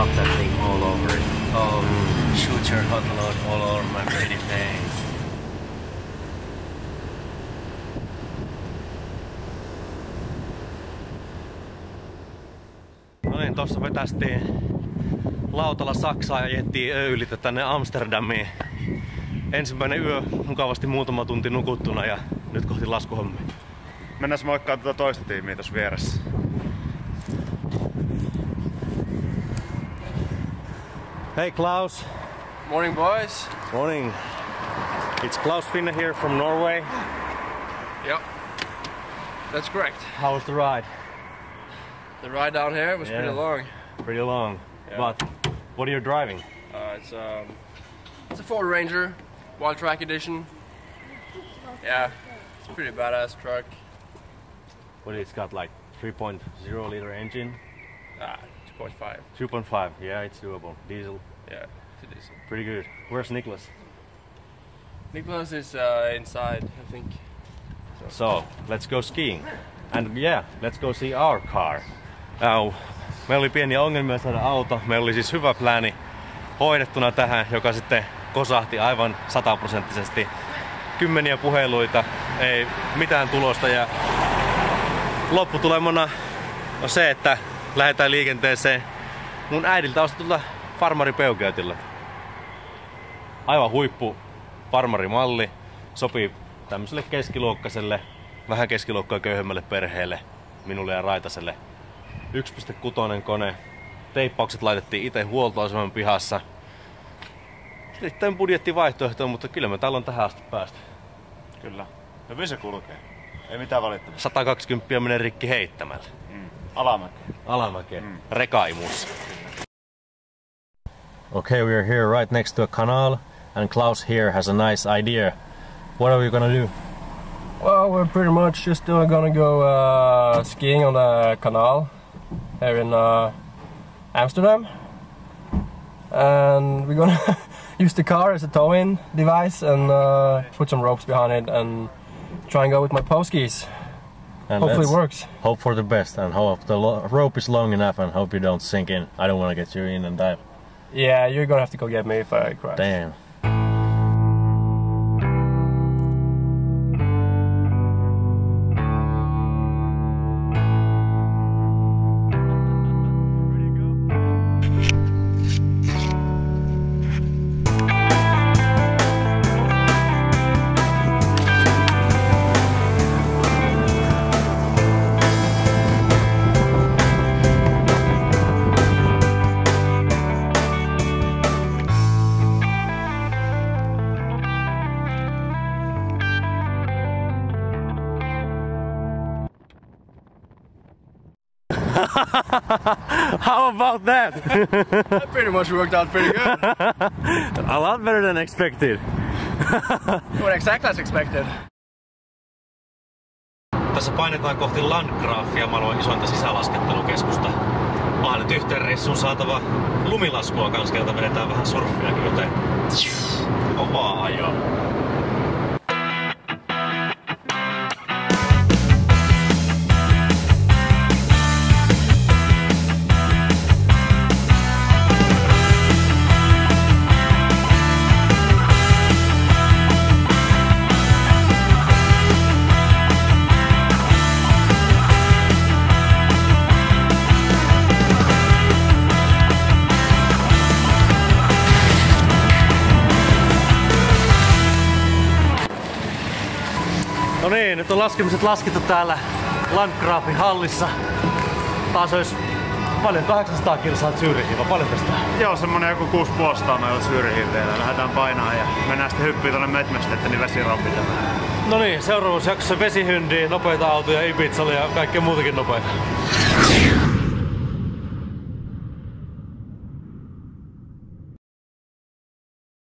rub that thing all over it. Oh, shoot your hot load all over my pretty face. No niin, tossa vetästiin lautalla Saksaa ja jettiin öylitä tänne Amsterdamiin. Ensimmäinen yö mukavasti muutama tunti nukuttuna ja nyt kohti laskuhommia. Mennään moikkaan tuota toista tiimiä tossa vieressä. Hey Klaus. Morning, boys. Morning. It's Klaus Finne here from Norway. Yep, that's correct. How was the ride? The ride down here was pretty long. Pretty long. Yeah. But what are you driving? It's a Ford Ranger, Wild Track Edition. Yeah, it's a pretty badass truck. What it's got like 3.0 liter engine? 2.5. 2.5. Yeah, it's doable. Diesel. Yeah, it's a diesel. Pretty good. Where's Nicholas? Nicholas is inside, I think. So let's go skiing. And yeah, let's go see our car. Meillä oli pieniä ongelmia saada auto. Meillä oli siis hyvä plääni hoidettuna tähän, joka sitten kosahti aivan 100%. Kymmeniä puheluita, ei mitään tulosta ja lopputulemana on se, että lähdetään liikenteeseen mun äidiltä ostetulla farmaripeugeotilla. Aivan huippu farmarimalli, sopii tämmöiselle keskiluokkaiselle, vähän keskiluokkaa köyhemmälle perheelle, minulle ja Raitaselle. 1.6 kone, teippaukset laitettiin itse huoltoaseman pihassa. Sitten budjettivaihtoehto, mutta kyllä me täällä on tähän asti päästä. Kyllä. Hyvin se kulkee. Ei mitään valittamista. 120 menee rikki heittämällä. Alamäkeen. Alamäkeen. Rekaimussa. Okay, we are here right next to a canal and Klaus here has a nice idea. What are we gonna do? Well, we're pretty much just gonna go skiing on the canal here in Amsterdam. And we're gonna use the car as a towing device and put some ropes behind it and try and go with my poskis. And hopefully it works. Hope for the best and hope the rope is long enough and hope you don't sink in. I don't want to get you in and dive. Yeah, you're gonna have to go get me if I crash. Damn. How about that? That pretty much worked out pretty good. A lot better than expected. Not exactly as expected. Tässä painetaan kohti Landgrafia, maailman isointa sisälaskettelukeskusta. Onhan nyt yhteen reissuun saatava lumilaskua kans, kelta vedetään vähän surffiakin, joten kovaa ajoa. No niin, nyt on laskemiset laskettu täällä Landgrafin hallissa. Taas olisi paljon 800 kilsaa Zürichiin, vai paljon tästä? Joo, semmonen joku 6,5 meillä Zürichiin vielä. Lähdetään painaa ja mennään sitten hyppyyn tonne Metmestetten, niin vesirampita. No niin, seuraavassa jaksossa vesihyndiä, nopeita autoja, Ibizalle ja kaikkea muutakin nopeita.